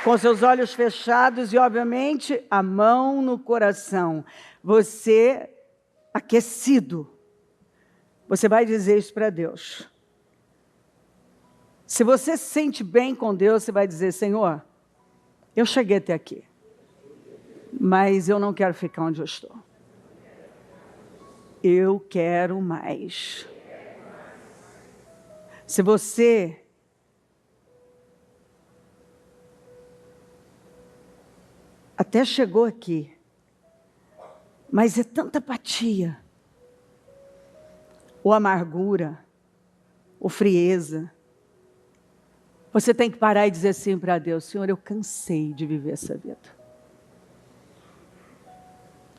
com seus olhos fechados e, obviamente, a mão no coração. Você, aquecido, você vai dizer isso para Deus. Se você se sente bem com Deus, você vai dizer: Senhor, eu cheguei até aqui, mas eu não quero ficar onde eu estou. Eu quero mais. Se você até chegou aqui, mas é tanta apatia, ou amargura, ou frieza, você tem que parar e dizer assim para Deus: Senhor, eu cansei de viver essa vida.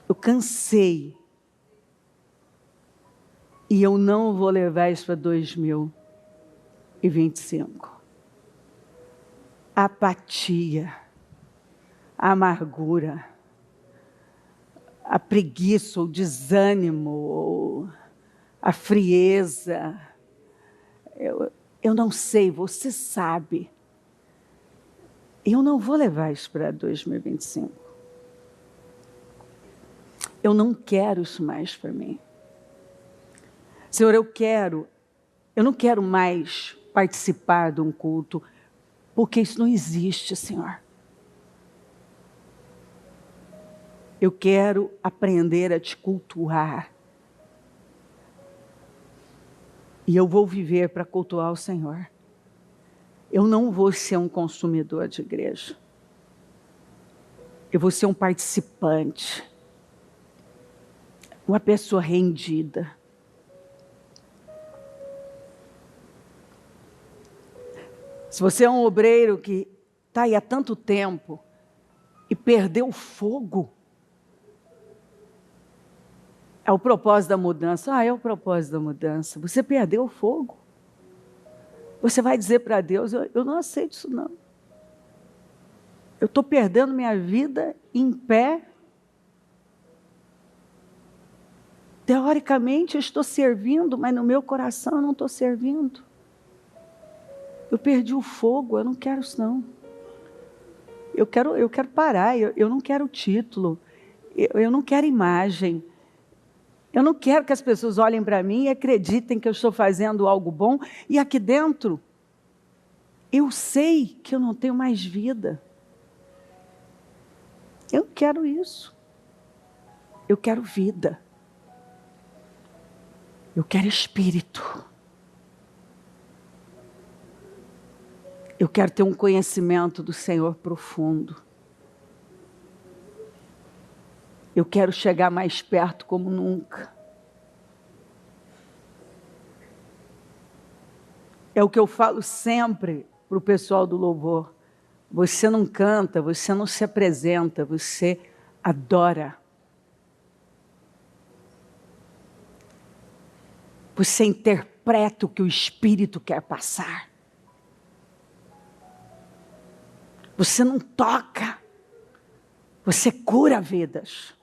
Eu cansei. E eu não vou levar isso para 2025. Apatia, a amargura, a preguiça, o desânimo, a frieza. Eu não sei, você sabe. Eu não vou levar isso para 2025. Eu não quero isso mais para mim. Senhor, eu não quero mais participar de um culto, porque isso não existe, Senhor. Eu quero aprender a te cultuar. E eu vou viver para cultuar o Senhor. Eu não vou ser um consumidor de igreja. Eu vou ser um participante. Uma pessoa rendida. Se você é um obreiro que está aí há tanto tempo e perdeu o fogo, é o propósito da mudança. É o propósito da mudança. Você perdeu o fogo. Você vai dizer para Deus: eu não aceito isso não. Eu estou perdendo minha vida em pé. Teoricamente eu estou servindo, mas no meu coração eu não estou servindo. Eu perdi o fogo, eu não quero isso não. Eu quero parar, eu não quero título, eu não quero imagem. Eu não quero que as pessoas olhem para mim e acreditem que eu estou fazendo algo bom. E aqui dentro, eu sei que eu não tenho mais vida. Eu não quero isso. Eu quero vida. Eu quero espírito. Eu quero ter um conhecimento do Senhor profundo. Eu quero chegar mais perto como nunca. É o que eu falo sempre para o pessoal do louvor. Você não canta, você não se apresenta, você adora. Você interpreta o que o Espírito quer passar. Você não toca, você cura vidas.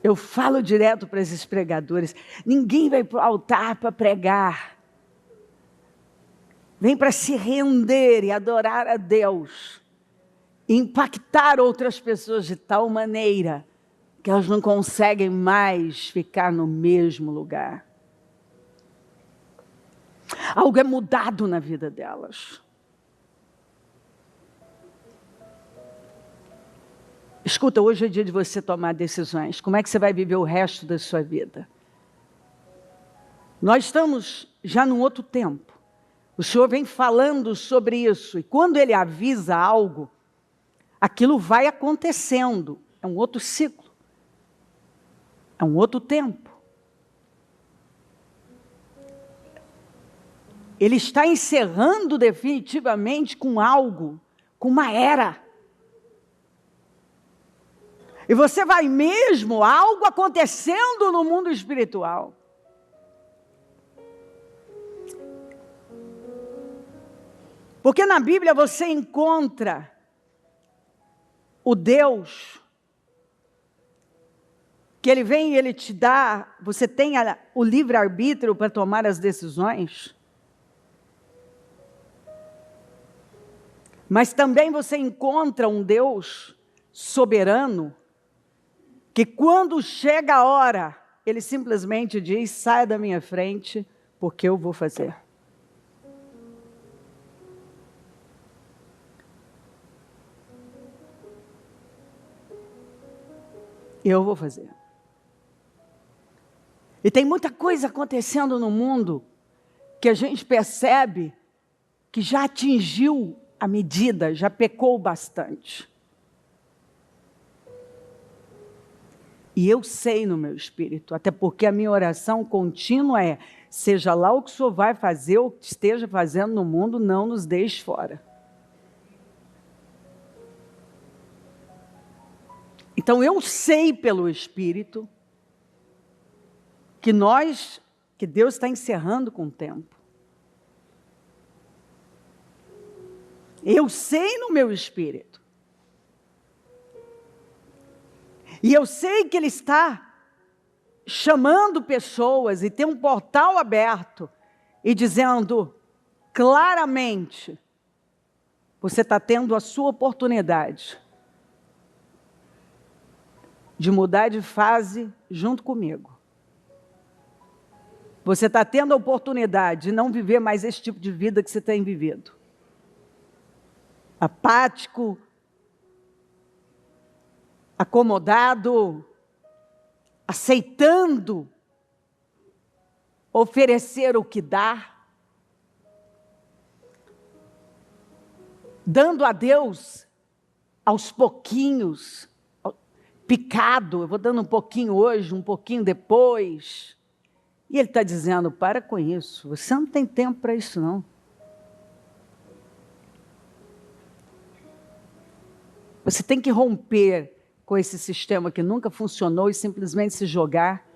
Eu falo direto para esses pregadores: ninguém vai para o altar para pregar. Vem para se render e adorar a Deus. E impactar outras pessoas de tal maneira que elas não conseguem mais ficar no mesmo lugar. Algo é mudado na vida delas. Escuta, hoje é dia de você tomar decisões. Como é que você vai viver o resto da sua vida? Nós estamos já num outro tempo. O Senhor vem falando sobre isso. E quando Ele avisa algo, aquilo vai acontecendo. É um outro ciclo. É um outro tempo. Ele está encerrando definitivamente com algo, com uma era. E você vai mesmo algo acontecendo no mundo espiritual. Porque na Bíblia você encontra o Deus que Ele vem e Ele te dá, você tem o livre-arbítrio para tomar as decisões. Mas também você encontra um Deus soberano, que quando chega a hora, Ele simplesmente diz: saia da minha frente, porque eu vou fazer. Eu vou fazer. E tem muita coisa acontecendo no mundo que a gente percebe que já atingiu a medida, já pecou bastante. E eu sei no meu espírito, até porque a minha oração contínua é: seja lá o que o Senhor vai fazer ou que esteja fazendo no mundo, não nos deixe fora. Então eu sei pelo Espírito que Deus está encerrando com o tempo. Eu sei no meu espírito. E eu sei que Ele está chamando pessoas e tem um portal aberto e dizendo claramente: você está tendo a sua oportunidade de mudar de fase junto comigo. Você está tendo a oportunidade de não viver mais esse tipo de vida que você tem vivido. Apático, acomodado, aceitando oferecer o que dá, dando a Deus aos pouquinhos, picado, eu vou dando um pouquinho hoje, um pouquinho depois. E Ele está dizendo: para com isso, você não tem tempo para isso não. Você tem que romper com esse sistema que nunca funcionou e simplesmente se jogar.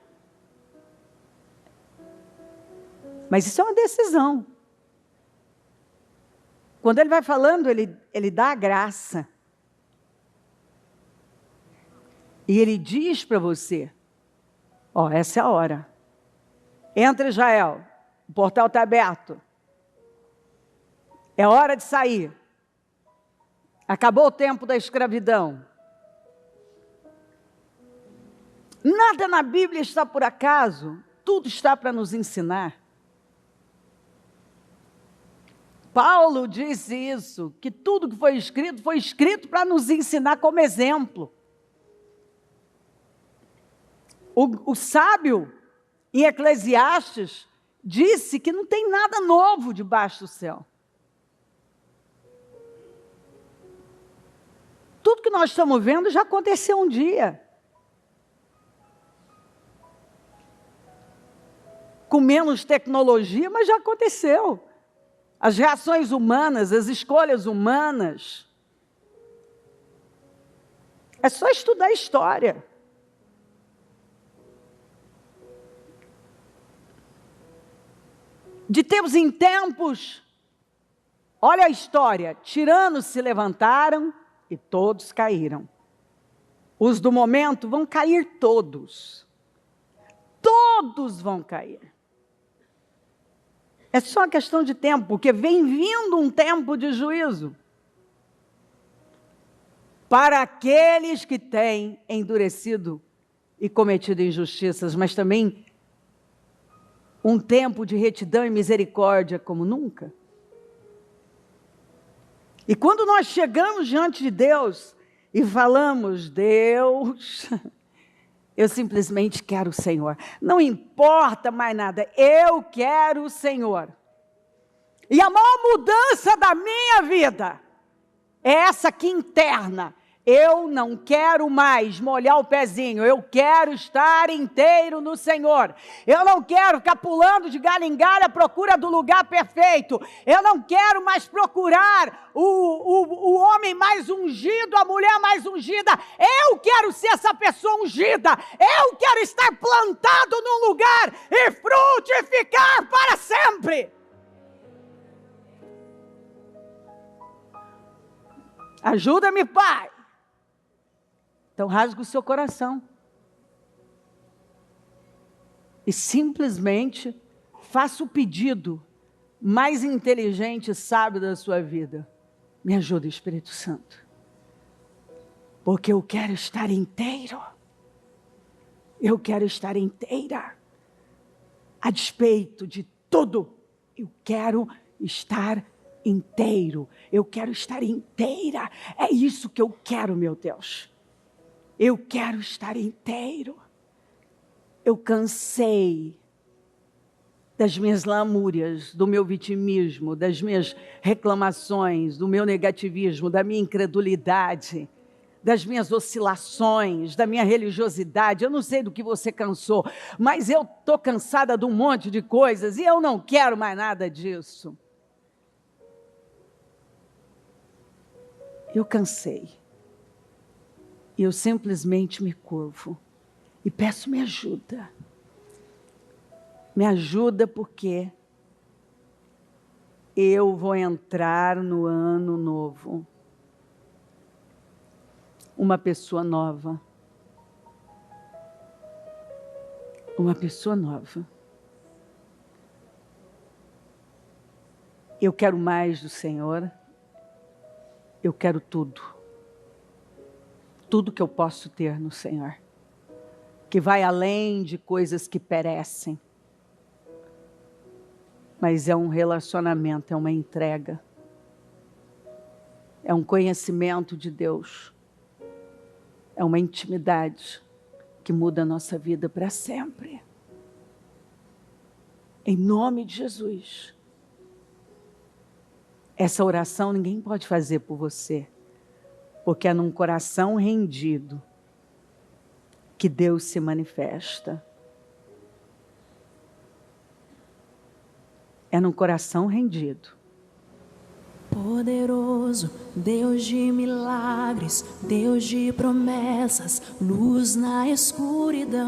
Mas isso é uma decisão. Quando Ele vai falando, Ele dá a graça. E Ele diz para você: ó, essa é a hora. Entra, Israel, o portal está aberto. É hora de sair. Acabou o tempo da escravidão. Nada na Bíblia está por acaso, tudo está para nos ensinar. Paulo disse isso, que tudo que foi escrito para nos ensinar como exemplo. O sábio, em Eclesiastes, disse que não tem nada novo debaixo do céu. Tudo que nós estamos vendo já aconteceu um dia. Com menos tecnologia, mas já aconteceu. As reações humanas, as escolhas humanas. É só estudar a história. De tempos em tempos, olha a história, tiranos se levantaram e todos caíram. Os do momento vão cair todos. Todos vão cair. É só questão de tempo, porque vem vindo um tempo de juízo. Para aqueles que têm endurecido e cometido injustiças, mas também um tempo de retidão e misericórdia como nunca. E quando nós chegamos diante de Deus e falamos: Deus, eu simplesmente quero o Senhor. Não importa mais nada, eu quero o Senhor. E a maior mudança da minha vida é essa aqui interna. Eu não quero mais molhar o pezinho, eu quero estar inteiro no Senhor. Eu não quero ficar pulando de galho em galho à procura do lugar perfeito. Eu não quero mais procurar o homem mais ungido, a mulher mais ungida. Eu quero ser essa pessoa ungida. Eu quero estar plantado num lugar e frutificar para sempre. Ajuda-me, Pai. Então rasga o seu coração. E simplesmente faça o pedido mais inteligente e sábio da sua vida. Me ajuda, Espírito Santo. Porque eu quero estar inteiro. Eu quero estar inteira. A despeito de tudo, eu quero estar inteiro. Eu quero estar inteira. É isso que eu quero, meu Deus. Eu quero estar inteiro. Eu cansei das minhas lamúrias, do meu vitimismo, das minhas reclamações, do meu negativismo, da minha incredulidade, das minhas oscilações, da minha religiosidade. Eu não sei do que você cansou, mas eu estou cansada de um monte de coisas e eu não quero mais nada disso. Eu cansei. E eu simplesmente me curvo e peço me ajuda. Me ajuda porque eu vou entrar no ano novo. Uma pessoa nova. Uma pessoa nova. Eu quero mais do Senhor. Eu quero tudo. Tudo que eu posso ter no Senhor. Que vai além de coisas que perecem. Mas é um relacionamento, é uma entrega. É um conhecimento de Deus. É uma intimidade que muda a nossa vida para sempre. Em nome de Jesus. Essa oração ninguém pode fazer por você. Porque é num coração rendido que Deus se manifesta. É num coração rendido. Poderoso, Deus de milagres, Deus de promessas, luz na escuridão.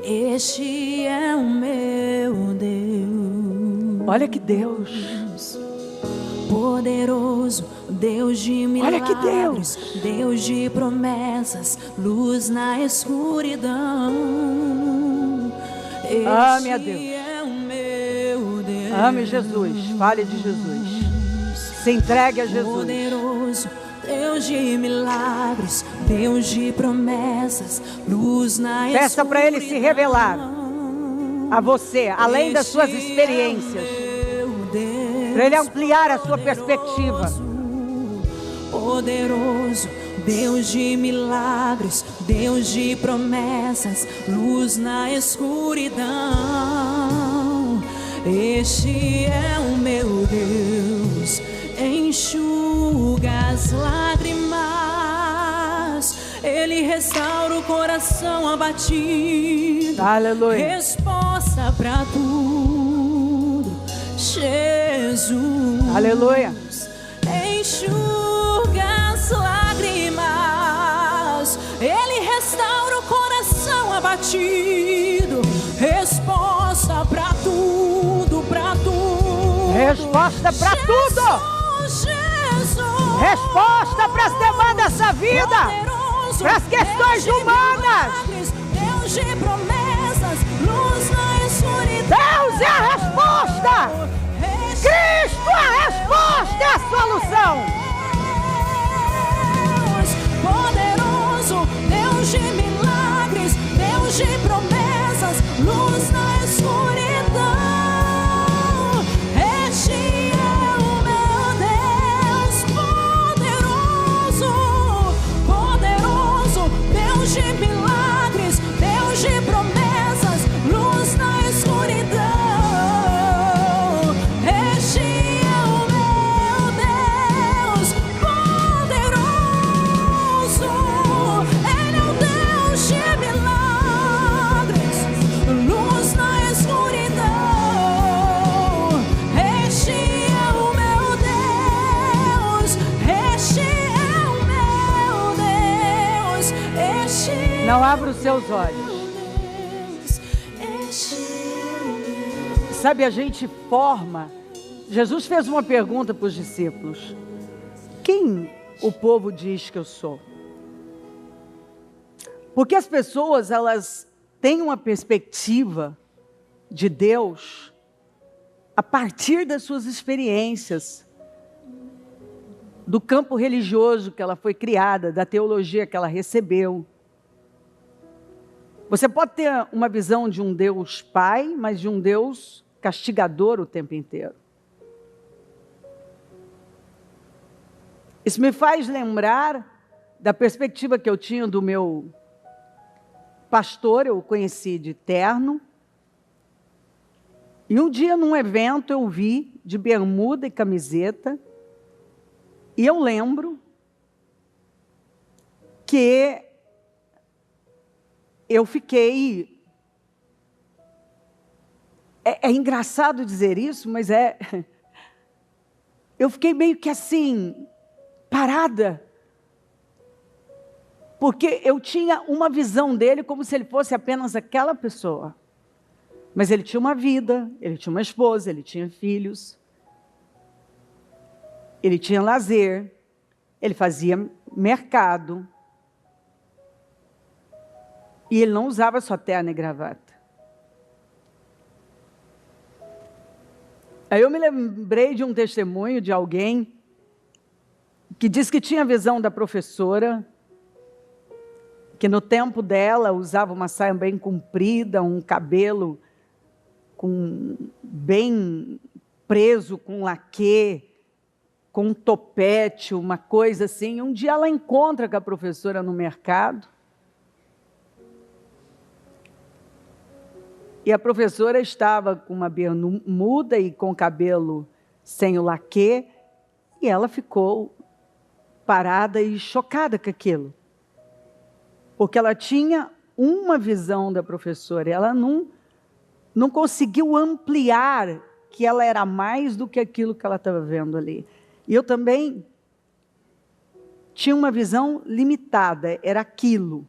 Este é o meu Deus. Olha que Deus. Poderoso, Deus de milagres, olha que Deus. Deus de promessas, luz na escuridão. Ame a Deus. Deus. Ame Jesus, fale de Jesus. Se entregue a Jesus. Poderoso, Deus de milagres, Deus de promessas, luz na escuridão. Peça para Ele se revelar a você, além das suas experiências. Para Ele ampliar a sua perspectiva. Poderoso, Deus de milagres, Deus de promessas, luz na escuridão. Este é o meu Deus, enxuga as lágrimas, Ele restaura o coração abatido. Aleluia. Resposta para tudo, Jesus. Aleluia. Enxuga as lágrimas, Ele restaura o coração abatido. Resposta para tudo, para tudo. Resposta para tudo. Jesus. Resposta para as demandas dessa vida. Para as questões humanas. Deus de promessas, luz na escuridão. Deus é a resposta. Cristo é a resposta, é a solução. Poderoso, Deus de milagres, Deus de promessas, luz na escuridão. Este é o meu Deus, poderoso, poderoso, Deus de milagres, Deus de promessas, luz na escuridão. Não abra os seus olhos. Sabe, a gente forma. Jesus fez uma pergunta para os discípulos: quem o povo diz que eu sou? Porque as pessoas, elas têm uma perspectiva de Deus a partir das suas experiências, do campo religioso que ela foi criada, da teologia que ela recebeu. Você pode ter uma visão de um Deus Pai, mas de um Deus castigador o tempo inteiro. Isso me faz lembrar da perspectiva que eu tinha do meu pastor. Eu o conheci de terno. E um dia, num evento, eu o vi de bermuda e camiseta. E eu lembro que eu fiquei... É engraçado dizer isso, mas eu fiquei meio que assim, parada. Porque eu tinha uma visão dele como se ele fosse apenas aquela pessoa. Mas ele tinha uma vida, ele tinha uma esposa, ele tinha filhos. Ele tinha lazer, ele fazia mercado. E ele não usava só terno e gravata. Aí eu me lembrei de um testemunho de alguém que disse que tinha a visão da professora, que no tempo dela usava uma saia bem comprida, um cabelo bem preso com laquê, com um topete, uma coisa assim. Um dia ela encontra com a professora no mercado. E a professora estava com uma bermuda e com o cabelo sem o laquê, e ela ficou parada e chocada com aquilo. Porque ela tinha uma visão da professora, ela não conseguiu ampliar que ela era mais do que aquilo que ela estava vendo ali. E eu também tinha uma visão limitada, era aquilo.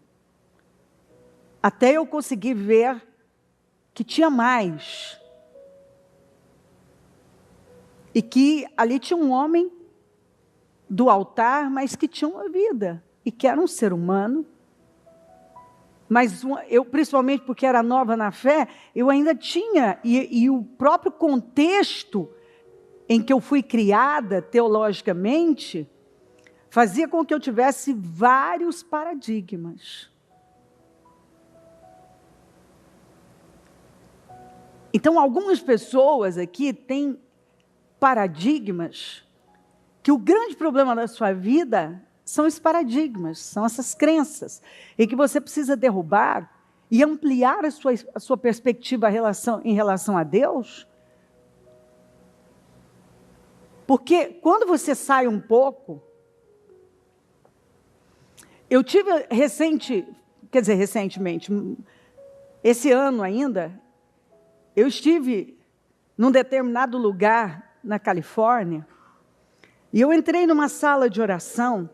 Até eu conseguir ver que tinha mais. E que ali tinha um homem do altar, mas que tinha uma vida. E que era um ser humano. Mas eu, principalmente porque era nova na fé, eu ainda tinha, e o próprio contexto em que eu fui criada teologicamente, fazia com que eu tivesse vários paradigmas. Então, algumas pessoas aqui têm paradigmas, que o grande problema da sua vida são esses paradigmas, são essas crenças, e que você precisa derrubar e ampliar a sua perspectiva em relação a Deus. Porque quando você sai um pouco... Eu tive recentemente, esse ano ainda, eu estive num determinado lugar na Califórnia, e eu entrei numa sala de oração,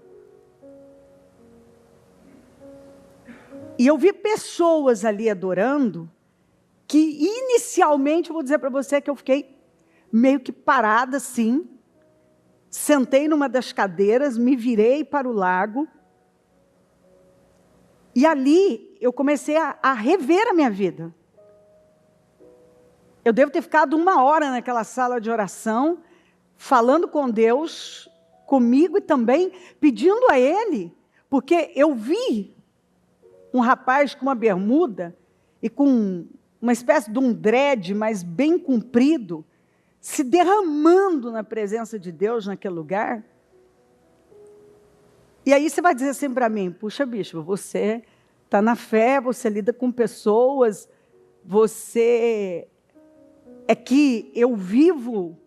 e eu vi pessoas ali adorando, que inicialmente, eu vou dizer para você que eu fiquei meio que parada assim, sentei numa das cadeiras, me virei para o lago, e ali eu comecei a rever a minha vida. Eu devo ter ficado 1 hora naquela sala de oração, falando com Deus, comigo e também pedindo a Ele, porque eu vi um rapaz com uma bermuda e com uma espécie de um dread, mas bem comprido, se derramando na presença de Deus naquele lugar. E aí você vai dizer assim para mim, puxa bispo, você está na fé, você lida com pessoas, é que eu vivo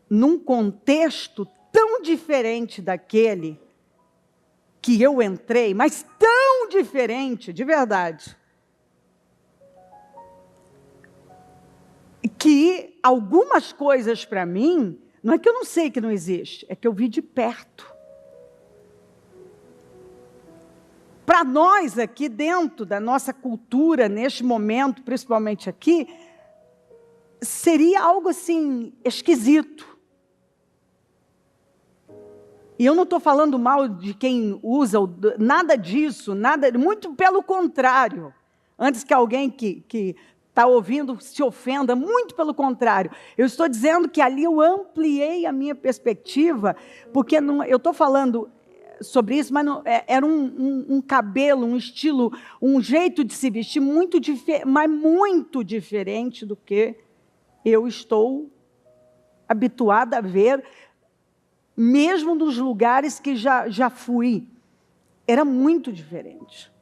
num contexto tão diferente daquele que eu entrei, mas tão diferente, de verdade, que algumas coisas para mim, não é que eu não sei que não existe, é que eu vi de perto. Para nós aqui dentro da nossa cultura, neste momento, principalmente aqui, seria algo assim, esquisito. E eu não estou falando mal de quem usa, nada disso, nada, muito pelo contrário. Antes que alguém que está ouvindo se ofenda, muito pelo contrário. Eu estou dizendo que ali eu ampliei a minha perspectiva, porque não, eu estou falando sobre isso, mas não, era um cabelo, um estilo, um jeito de se vestir mas muito diferente do que eu estou habituada a ver, mesmo nos lugares que já fui. Era muito diferente.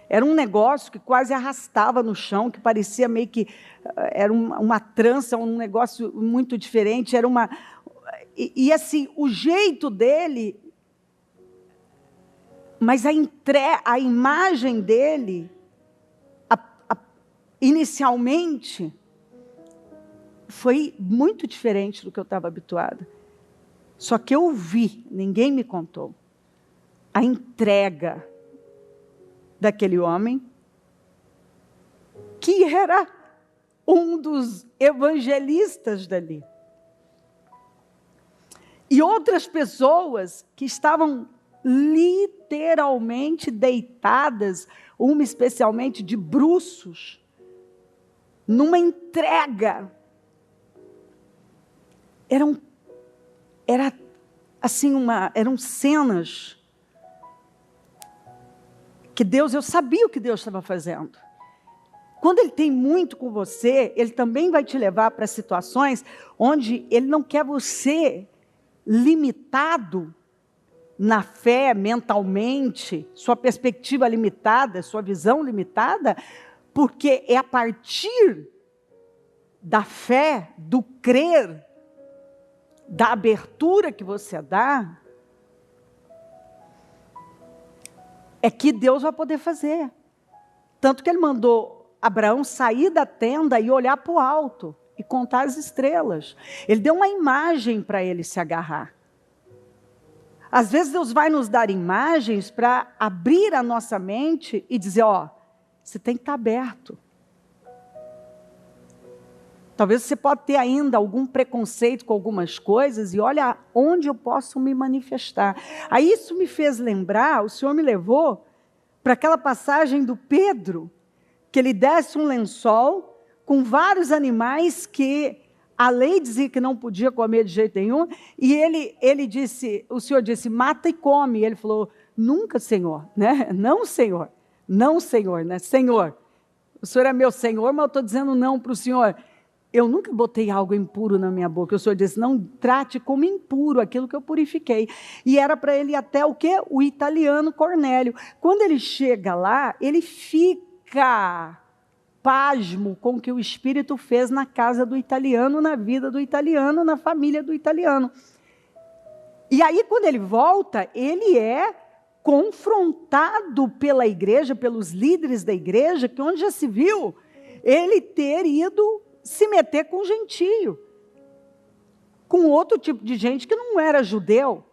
Era um negócio que quase arrastava no chão, que parecia meio que era uma trança, um negócio muito diferente. Era uma e assim, o jeito dele, mas a imagem dele, inicialmente, foi muito diferente do que eu estava habituada. Só que eu vi, ninguém me contou, a entrega daquele homem, que era um dos evangelistas dali. E outras pessoas que estavam literalmente deitadas, uma especialmente de bruços, numa entrega. Eram cenas que eu sabia o que Deus estava fazendo. Quando Ele tem muito com você, Ele também vai te levar para situações onde Ele não quer você limitado na fé, mentalmente, sua perspectiva limitada, sua visão limitada, porque é a partir da fé, do crer, da abertura que você dá, é que Deus vai poder fazer. Tanto que Ele mandou Abraão sair da tenda e olhar para o alto e contar as estrelas. Ele deu uma imagem para ele se agarrar. Às vezes Deus vai nos dar imagens para abrir a nossa mente e dizer, você tem que estar aberto. Talvez você pode ter ainda algum preconceito com algumas coisas e olha onde eu posso me manifestar. Aí isso me fez lembrar, o Senhor me levou para aquela passagem do Pedro, que ele desce um lençol com vários animais que a lei dizia que não podia comer de jeito nenhum, e ele disse, o Senhor disse, mata e come. E ele falou, nunca, Senhor, né? Não, Senhor, né? Senhor, o Senhor é meu Senhor, mas eu estou dizendo não para o Senhor. Eu nunca botei algo impuro na minha boca. O Senhor disse, não trate como impuro aquilo que eu purifiquei. E era para ele até o quê? O italiano Cornélio. Quando ele chega lá, ele fica pasmo com o que o Espírito fez na casa do italiano, na vida do italiano, na família do italiano. E aí, quando ele volta, ele é confrontado pela igreja, pelos líderes da igreja, que onde já se viu ele ter ido se meter com gentio, com outro tipo de gente que não era judeu.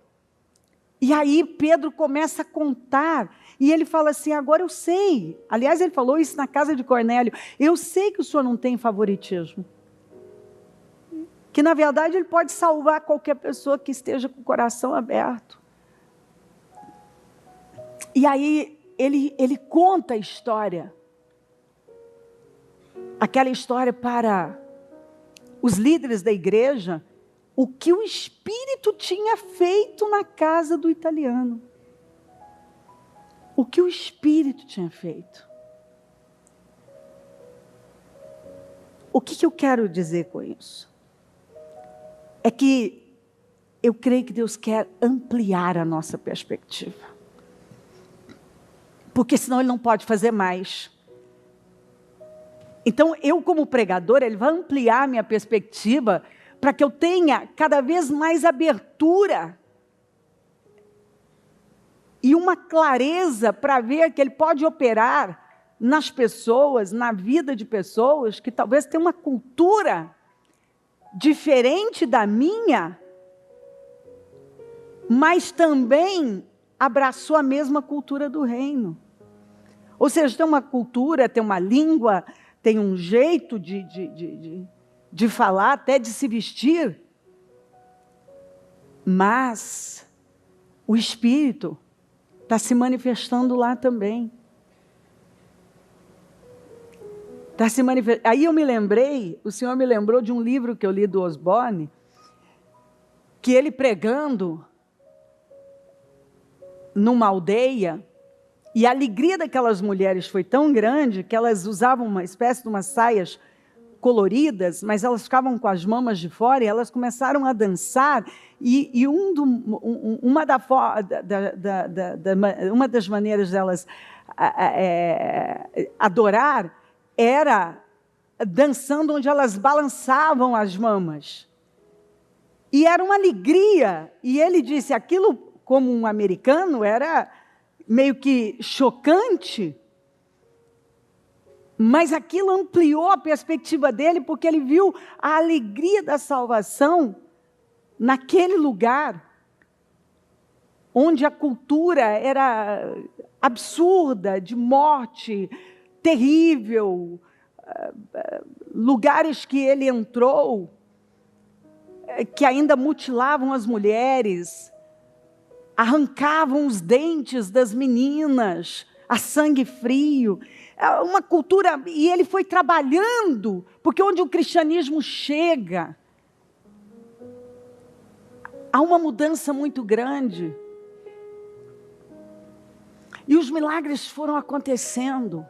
E aí Pedro começa a contar, e ele fala assim, agora eu sei, aliás ele falou isso na casa de Cornélio, eu sei que o senhor não tem favoritismo, que na verdade ele pode salvar qualquer pessoa que esteja com o coração aberto. E aí ele conta a história, aquela história para os líderes da igreja, o que o Espírito tinha feito na casa do italiano. O que o Espírito tinha feito. O que eu quero dizer com isso? É que eu creio que Deus quer ampliar a nossa perspectiva. Porque senão Ele não pode fazer mais. Então, eu como pregador, Ele vai ampliar a minha perspectiva para que eu tenha cada vez mais abertura e uma clareza para ver que Ele pode operar nas pessoas, na vida de pessoas que talvez tenham uma cultura diferente da minha, mas também abraçou a mesma cultura do reino. Ou seja, tem uma cultura, tem uma língua, tem um jeito de falar, até de se vestir, mas o Espírito está se manifestando lá também. Tá se manifestando. Aí eu me lembrei, o Senhor me lembrou de um livro que eu li do Osborne, que ele pregando numa aldeia, e a alegria daquelas mulheres foi tão grande que elas usavam uma espécie de umas saias coloridas, mas elas ficavam com as mamas de fora e elas começaram a dançar, e uma das maneiras delas adorar era dançando onde elas balançavam as mamas. E era uma alegria. E ele disse, aquilo, como um americano, era meio que chocante, mas aquilo ampliou a perspectiva dele, porque ele viu a alegria da salvação naquele lugar, onde a cultura era absurda, de morte, terrível, lugares que ele entrou, que ainda mutilavam as mulheres, arrancavam os dentes das meninas, a sangue frio, uma cultura, e ele foi trabalhando, porque onde o cristianismo chega, há uma mudança muito grande, e os milagres foram acontecendo.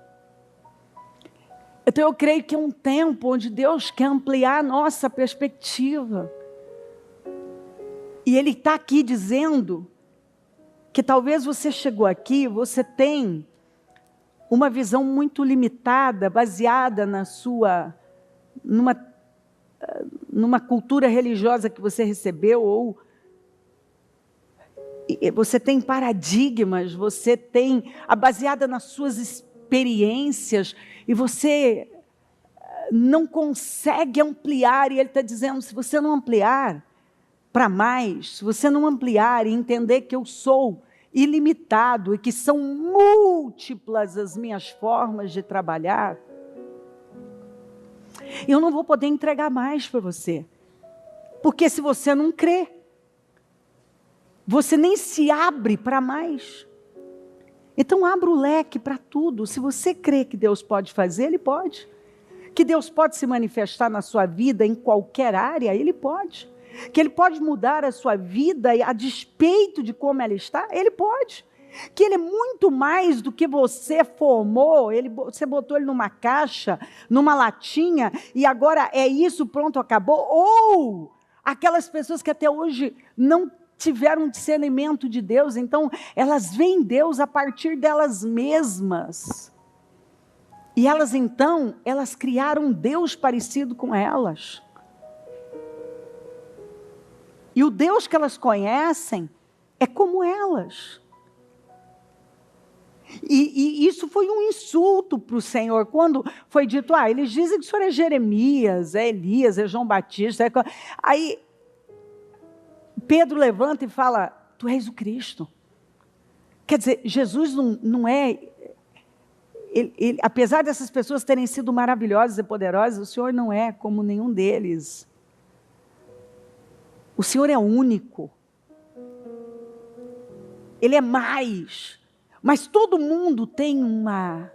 Então eu creio que é um tempo onde Deus quer ampliar a nossa perspectiva, e Ele está aqui dizendo que talvez você chegou aqui, você tem uma visão muito limitada, baseada numa cultura religiosa que você recebeu, ou você tem paradigmas, você tem baseada nas suas experiências, e você não consegue ampliar, e Ele está dizendo, se você não ampliar para mais, se você não ampliar e entender que eu sou ilimitado e que são múltiplas as minhas formas de trabalhar, eu não vou poder entregar mais para você. Porque se você não crê, você nem se abre para mais. Então abra o leque para tudo. Se você crê que Deus pode fazer, Ele pode. Que Deus pode se manifestar na sua vida em qualquer área, Ele pode. Que Ele pode mudar a sua vida a despeito de como ela está, Ele pode. Que Ele é muito mais do que você formou, você botou Ele numa caixa, numa latinha, e agora é isso, pronto, acabou. Ou aquelas pessoas que até hoje não tiveram discernimento de Deus, então elas veem Deus a partir delas mesmas. E elas então, elas criaram um Deus parecido com elas. E o Deus que elas conhecem é como elas. E isso foi um insulto para o Senhor, quando foi dito, eles dizem que o Senhor é Jeremias, é Elias, é João Batista. Aí Pedro levanta e fala, tu és o Cristo. Quer dizer, Jesus não é... apesar dessas pessoas terem sido maravilhosas e poderosas, o Senhor não é como nenhum deles. O Senhor é único. Ele é mais. Mas todo mundo tem uma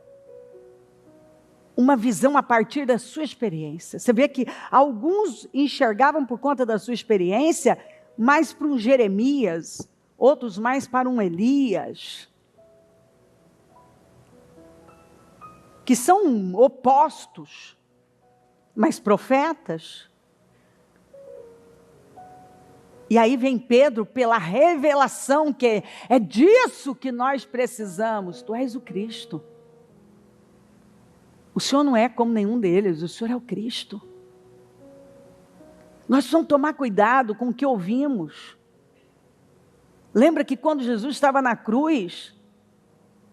visão a partir da sua experiência. Você vê que alguns enxergavam por conta da sua experiência mais para um Jeremias, outros mais para um Elias, que são opostos, mas profetas. E aí vem Pedro pela revelação, que é disso que nós precisamos. Tu és o Cristo. O Senhor não é como nenhum deles, o Senhor é o Cristo. Nós precisamos tomar cuidado com o que ouvimos. Lembra que quando Jesus estava na cruz,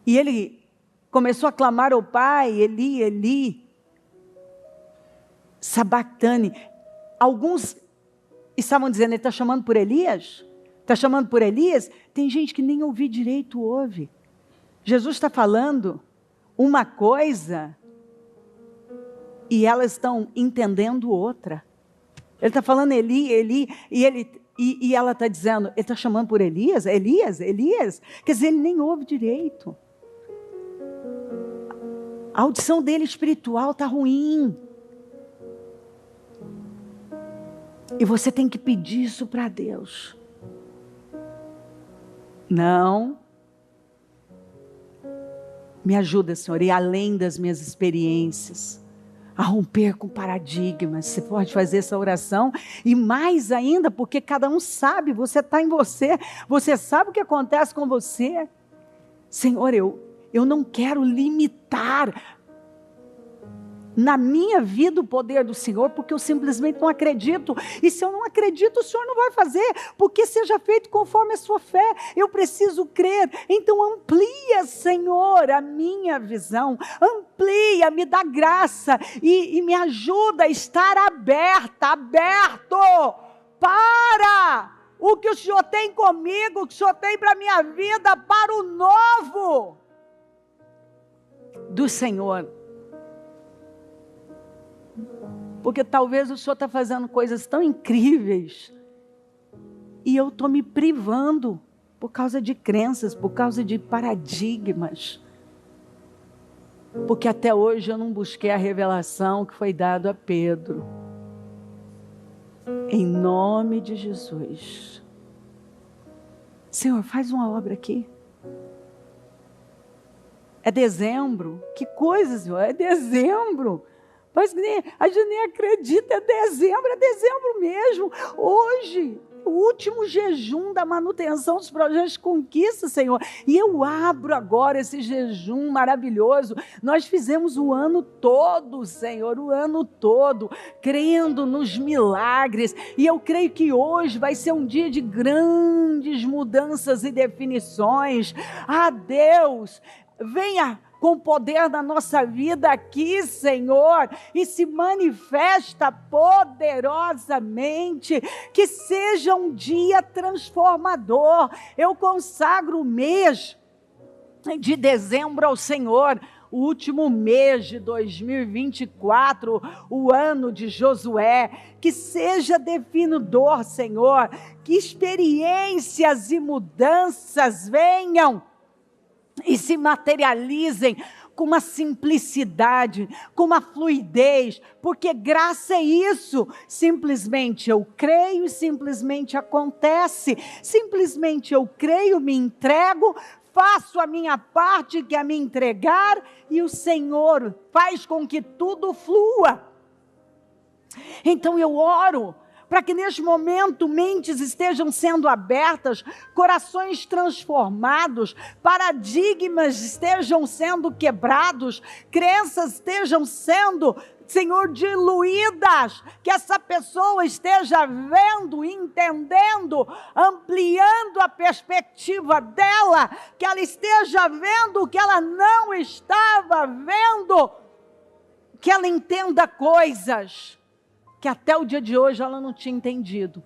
e Ele começou a clamar ao Pai, Eli, Eli, sabactani. Alguns estavam dizendo, Ele está chamando por Elias? Está chamando por Elias? Tem gente que nem ouvir direito ouve. Jesus está falando uma coisa e elas estão entendendo outra. Ele está falando Eli, Eli, e ela está dizendo, Ele está chamando por Elias? Elias, Elias? Quer dizer, ele nem ouve direito. A audição dele espiritual está ruim. E você tem que pedir isso para Deus. Não. Me ajuda, Senhor, e além das minhas experiências, a romper com paradigmas. Você pode fazer essa oração, e mais ainda, porque cada um sabe, você está em você, você sabe o que acontece com você. Senhor, eu não quero limitar na minha vida o poder do Senhor, porque eu simplesmente não acredito. E se eu não acredito, o Senhor não vai fazer, porque seja feito conforme a sua fé. Eu preciso crer. Então amplia, Senhor, a minha visão, amplia, me dá graça e me ajuda a estar aberto para o que o Senhor tem comigo, o que o Senhor tem para a minha vida, para o novo do Senhor. Porque talvez o Senhor está fazendo coisas tão incríveis e eu estou me privando por causa de crenças, por causa de paradigmas. Porque até hoje eu não busquei a revelação que foi dada a Pedro. Em nome de Jesus. Senhor, faz uma obra aqui. É dezembro. Que coisa, Senhor, é dezembro. Mas a gente nem acredita, é dezembro mesmo. Hoje, o último jejum da manutenção dos projetos de conquista, Senhor. E eu abro agora esse jejum maravilhoso. Nós fizemos o ano todo, Senhor, o ano todo, crendo nos milagres. E eu creio que hoje vai ser um dia de grandes mudanças e definições. Ah, Deus, venha com o poder da nossa vida aqui, Senhor, e se manifesta poderosamente, que seja um dia transformador. Eu consagro o mês de dezembro ao Senhor, o último mês de 2024, o ano de Josué, que seja definidor, Senhor, que experiências e mudanças venham e se materializem com uma simplicidade, com uma fluidez, porque graça é isso. Simplesmente eu creio e simplesmente acontece. Simplesmente eu creio, me entrego, faço a minha parte, que é me entregar, e o Senhor faz com que tudo flua. Então eu oro para que neste momento mentes estejam sendo abertas, corações transformados, paradigmas estejam sendo quebrados, crenças estejam sendo, Senhor, diluídas, que essa pessoa esteja vendo, entendendo, ampliando a perspectiva dela, que ela esteja vendo o que ela não estava vendo, que ela entenda coisas que até o dia de hoje ela não tinha entendido,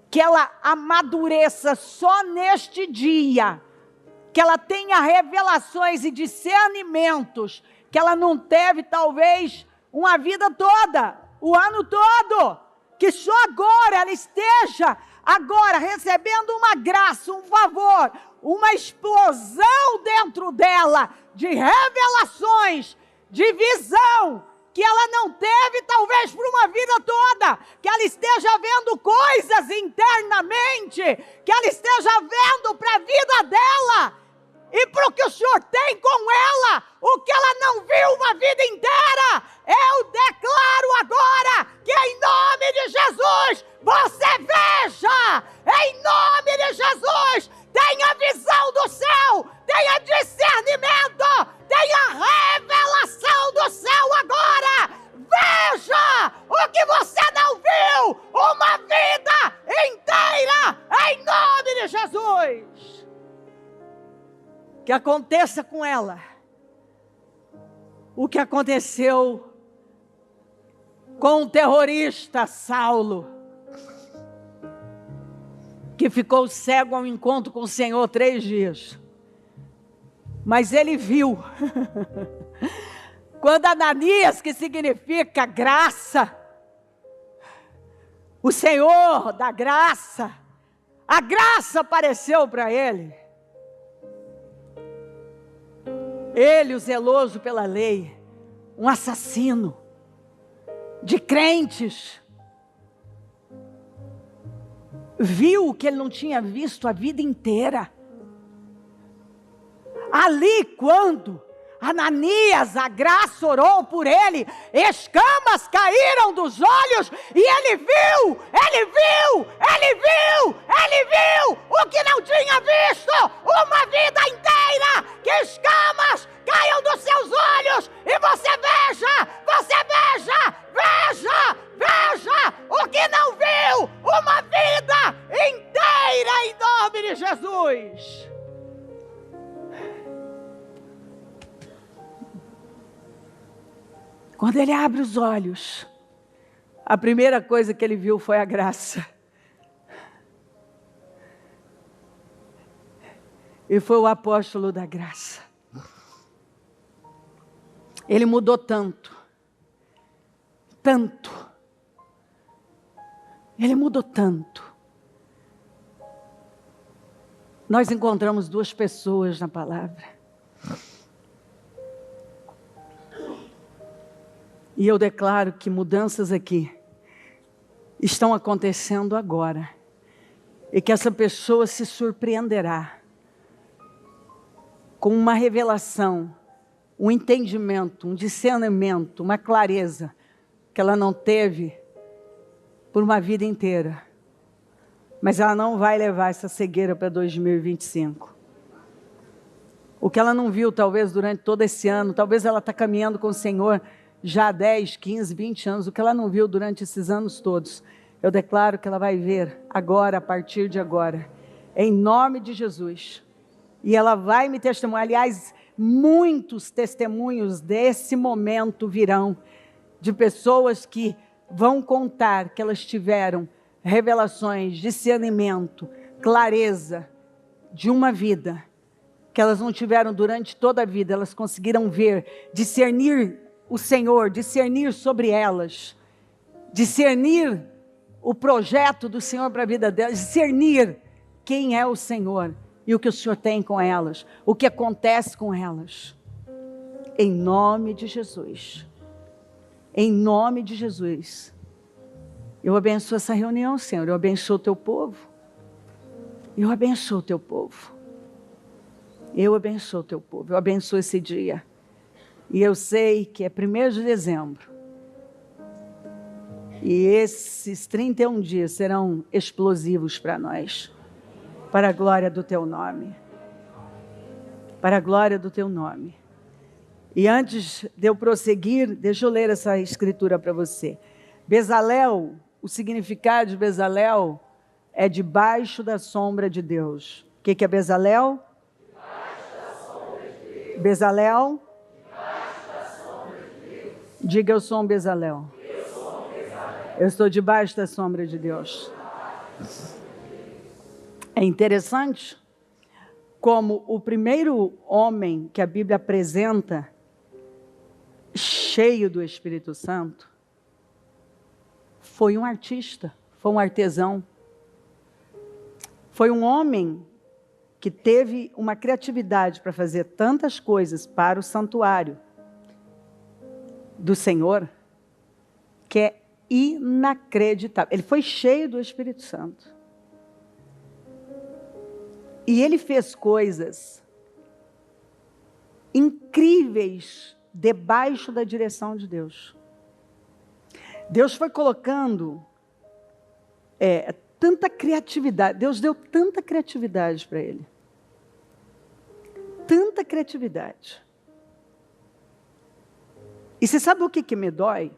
que ela amadureça só neste dia, que ela tenha revelações e discernimentos, que ela não teve talvez uma vida toda, o ano todo, que só agora ela esteja agora recebendo uma graça, um favor, uma explosão dentro dela, de revelações, de visão, que ela não teve talvez por uma vida toda, que ela esteja vendo coisas internamente, que ela esteja vendo para a vida dela, e para o que o Senhor tem com ela, o que ela não viu uma vida inteira. Eu declaro agora, que em nome de Jesus, você veja, em nome de Jesus, tenha visão do céu, tenha discernimento, tenha revelação do céu agora. Veja o que você não viu uma vida inteira, em nome de Jesus. Que aconteça com ela o que aconteceu com o terrorista Saulo, que ficou cego ao encontro com o Senhor 3 dias. Mas ele viu. Quando Ananias, que significa graça, o Senhor da graça, a graça apareceu para ele. Ele, o zeloso pela lei, um assassino de crentes, viu o que ele não tinha visto a vida inteira. Ali, quando Ananias, a graça orou por ele, escamas caíram dos olhos e ele viu o que não tinha visto uma vida inteira, que escamas caiam dos seus olhos e você veja o que não viu uma vida inteira em nome de Jesus. Quando ele abre os olhos, a primeira coisa que ele viu foi a graça. E foi o apóstolo da graça. Ele mudou tanto. Ele mudou tanto. Nós encontramos duas pessoas na palavra. E eu declaro que mudanças aqui estão acontecendo agora. E que essa pessoa se surpreenderá com uma revelação, um entendimento, um discernimento, uma clareza que ela não teve por uma vida inteira. Mas ela não vai levar essa cegueira para 2025. O que ela não viu talvez durante todo esse ano, talvez ela está caminhando com o Senhor já há 10, 15, 20 anos, o que ela não viu durante esses anos todos, eu declaro que ela vai ver agora, a partir de agora, em nome de Jesus. E ela vai me testemunhar. Aliás, muitos testemunhos desse momento virão, de pessoas que vão contar que elas tiveram revelações, discernimento, clareza de uma vida, que elas não tiveram durante toda a vida. Elas conseguiram ver, discernir o Senhor, discernir sobre elas, discernir o projeto do Senhor para a vida delas, discernir quem é o Senhor e o que o Senhor tem com elas, o que acontece com elas. Em nome de Jesus. Em nome de Jesus. Eu abençoo essa reunião, Senhor. Eu abençoo o teu povo. Eu abençoo o teu povo. Eu abençoo o teu povo. Eu abençoo esse dia. E eu sei que é 1º de dezembro. E esses 31 dias serão explosivos para nós. Para a glória do teu nome. Para a glória do teu nome. E antes de eu prosseguir, deixa eu ler essa escritura para você. Bezalel, o significado de Bezalel é debaixo da sombra de Deus. O que é Bezalel? Debaixo da sombra de Deus. Bezalel? Debaixo da sombra de Deus. Diga, eu sou um Bezalel. Eu sou um Bezalel. Eu estou debaixo da sombra de Deus. É interessante como o primeiro homem que a Bíblia apresenta, cheio do Espírito Santo, foi um artista, foi um artesão. Foi um homem que teve uma criatividade para fazer tantas coisas para o santuário do Senhor, que é inacreditável. Ele foi cheio do Espírito Santo. E ele fez coisas incríveis debaixo da direção de Deus. Deus foi colocando tanta criatividade. Deus deu tanta criatividade para ele. Tanta criatividade. E você sabe o que me dói?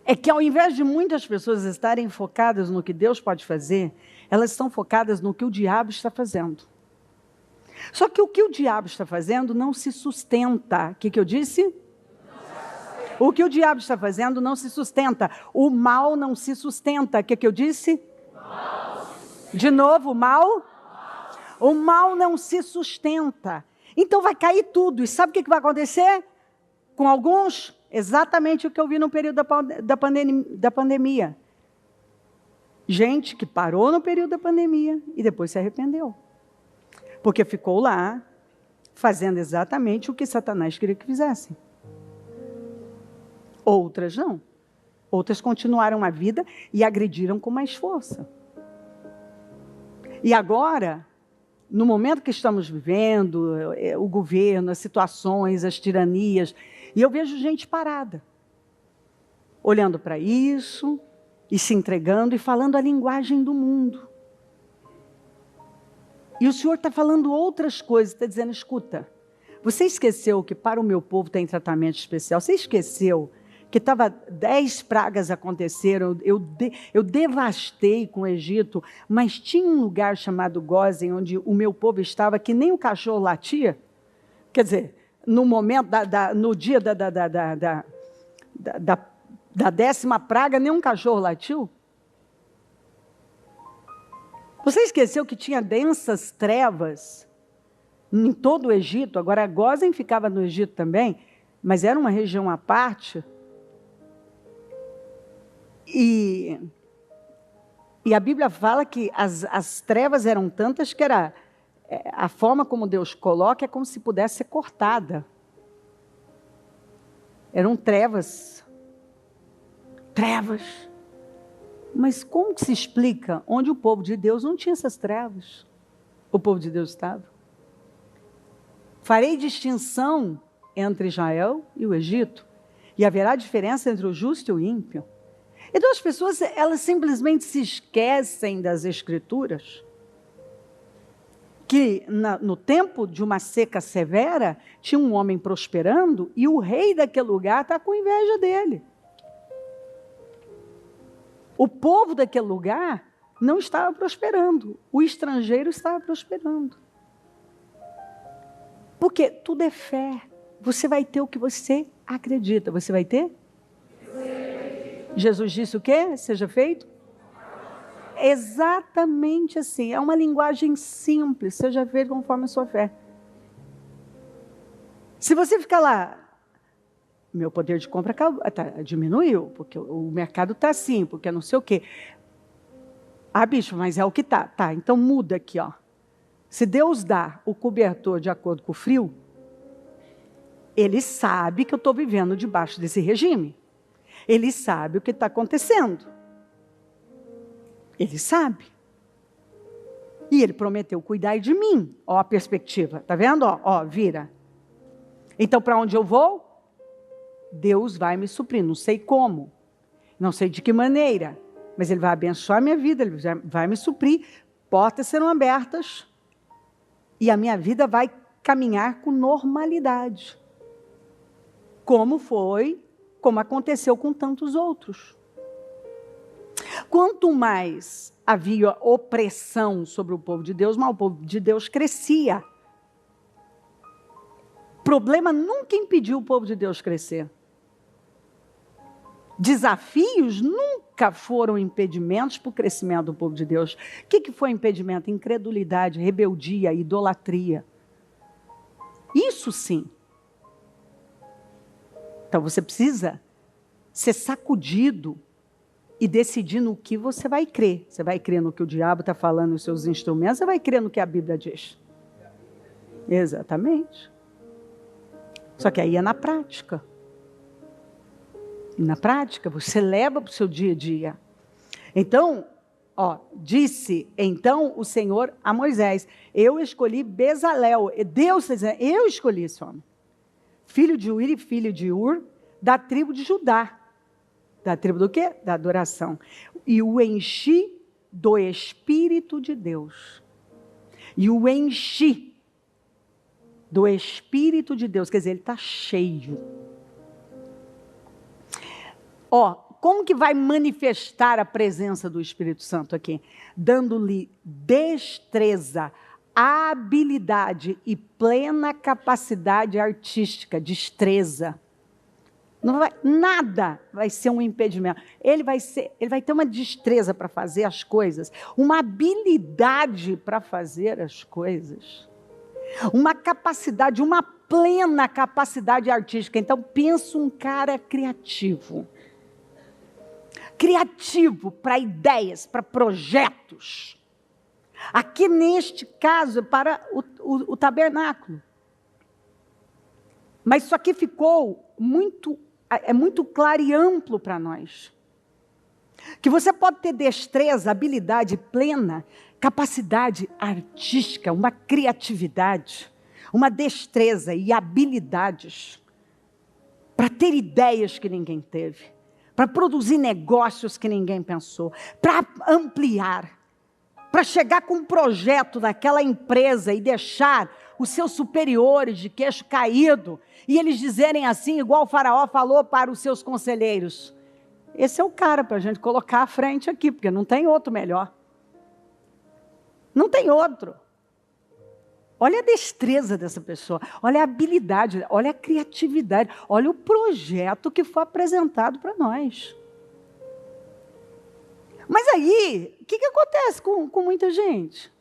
É que ao invés de muitas pessoas estarem focadas no que Deus pode fazer, elas estão focadas no que o diabo está fazendo. Só que o que o diabo está fazendo não se sustenta. O que eu disse? O que o diabo está fazendo não se sustenta. O mal não se sustenta. O que eu disse? De novo, o mal? O mal não se sustenta. Então vai cair tudo. E sabe o que vai acontecer com alguns? Exatamente o que eu vi no período da pandemia. Gente que parou no período da pandemia e depois se arrependeu. Porque ficou lá, fazendo exatamente o que Satanás queria que fizessem. Outras não. Outras continuaram a vida e agrediram com mais força. E agora, no momento que estamos vivendo, o governo, as situações, as tiranias, e eu vejo gente parada, olhando para isso, e se entregando e falando a linguagem do mundo. E o Senhor está falando outras coisas, está dizendo, escuta, você esqueceu que para o meu povo tem tratamento especial? Você esqueceu que 10 pragas aconteceram, eu devastei com o Egito, mas tinha um lugar chamado Gósen, onde o meu povo estava, que nem o cachorro latia? Quer dizer, no momento, no dia da 10ª praga, nenhum cachorro latiu? Você esqueceu que tinha densas trevas em todo o Egito? Agora, Gósen ficava no Egito também, mas era uma região à parte. E a Bíblia fala que as trevas eram tantas que a forma como Deus coloca é como se pudesse ser cortada. Eram trevas. Trevas. Mas como que se explica onde o povo de Deus não tinha essas trevas? O povo de Deus estava. Farei distinção entre Israel e o Egito, e haverá diferença entre o justo e o ímpio. Então as pessoas, elas simplesmente se esquecem das Escrituras, que no tempo de uma seca severa, tinha um homem prosperando, e o rei daquele lugar está com inveja dele. O povo daquele lugar não estava prosperando. O estrangeiro estava prosperando. Porque tudo é fé. Você vai ter o que você acredita. Você vai ter? Jesus disse o quê? Seja feito? Exatamente assim. É uma linguagem simples. Seja feito conforme a sua fé. Se você ficar lá, meu poder de compra diminuiu, porque o mercado está assim, porque não sei o quê. Ah, bicho, mas é o que está. Tá, então muda aqui, ó. Se Deus dá o cobertor de acordo com o frio, Ele sabe que eu estou vivendo debaixo desse regime. Ele sabe o que está acontecendo. Ele sabe. E Ele prometeu cuidar de mim. Ó a perspectiva, tá vendo? Ó, vira. Então, para onde eu vou? Deus vai me suprir, não sei como, não sei de que maneira, mas Ele vai abençoar a minha vida, Ele vai me suprir, portas serão abertas, e a minha vida vai caminhar com normalidade, como aconteceu com tantos outros. Quanto mais havia opressão sobre o povo de Deus, mais o povo de Deus crescia. O problema nunca impediu o povo de Deus crescer. Desafios nunca foram impedimentos para o crescimento do povo de Deus. O que foi impedimento? Incredulidade, rebeldia, idolatria. Isso sim. Então você precisa ser sacudido e decidir no que você vai crer. Você vai crer no que o diabo está falando nos seus instrumentos, você vai crer no que a Bíblia diz. Exatamente. Só que aí é na prática. Na prática, você leva para o seu dia a dia. Então, disse então o Senhor a Moisés, eu escolhi Bezalel. Deus está dizendo, eu escolhi esse homem. Filho de Uir e filho de Ur, da tribo de Judá. Da tribo do quê? Da adoração. E o enchi do Espírito de Deus. E o enchi do Espírito de Deus. Quer dizer, ele está cheio. Como que vai manifestar a presença do Espírito Santo aqui? Dando-lhe destreza, habilidade e plena capacidade artística, destreza. Nada vai ser um impedimento. Ele vai ter uma destreza para fazer as coisas, uma habilidade para fazer as coisas, uma capacidade, uma plena capacidade artística. Então, pensa um cara criativo. Criativo para ideias, para projetos. Aqui neste caso, para o tabernáculo. Mas isso aqui ficou muito claro e amplo para nós. Que você pode ter destreza, habilidade plena, capacidade artística, uma criatividade, uma destreza e habilidades para ter ideias que ninguém teve, para produzir negócios que ninguém pensou, para ampliar, para chegar com um projeto daquela empresa e deixar os seus superiores de queixo caído e eles dizerem assim, igual o faraó falou para os seus conselheiros: esse é o cara para a gente colocar à frente aqui, porque não tem outro melhor. Não tem outro. Olha a destreza dessa pessoa, olha a habilidade, olha a criatividade, olha o projeto que foi apresentado para nós. Mas aí, o que acontece com muita gente?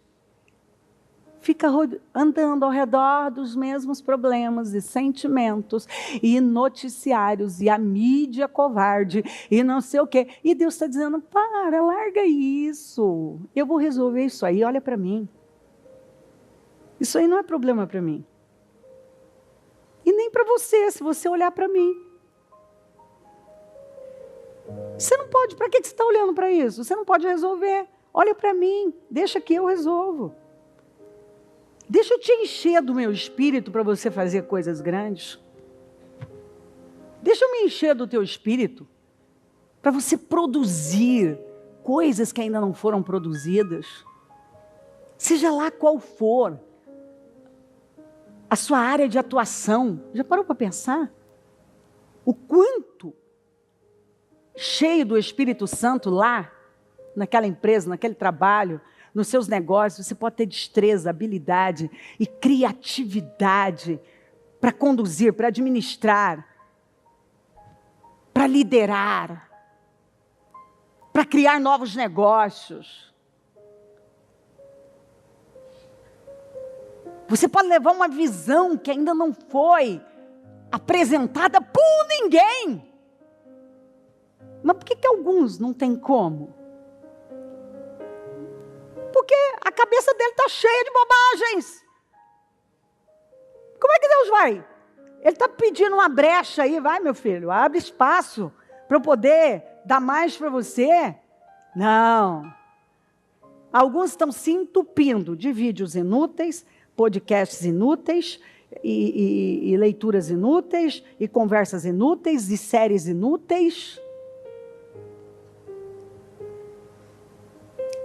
Fica andando ao redor dos mesmos problemas e sentimentos, e noticiários, e a mídia covarde, e não sei o quê. E Deus está dizendo: para, larga isso. Eu vou resolver isso aí, olha para mim. Isso aí não é problema para mim. E nem para você, se você olhar para mim. Você não pode, para que você está olhando para isso? Você não pode resolver. Olha para mim, deixa que eu resolvo. Deixa eu te encher do meu espírito para você fazer coisas grandes. Deixa eu me encher do teu espírito para você produzir coisas que ainda não foram produzidas. Seja lá qual for a sua área de atuação. Já parou para pensar? O quanto cheio do Espírito Santo lá, naquela empresa, naquele trabalho, nos seus negócios, você pode ter destreza, habilidade e criatividade para conduzir, para administrar, para liderar, para criar novos negócios. Você pode levar uma visão que ainda não foi apresentada por ninguém. Mas por que alguns não têm como? Porque a cabeça dele está cheia de bobagens. Como é que Deus vai? Ele está pedindo uma brecha aí, vai meu filho, abre espaço para eu poder dar mais para você. Não. Alguns estão se entupindo de vídeos inúteis, podcasts inúteis, e leituras inúteis, e conversas inúteis, e séries inúteis.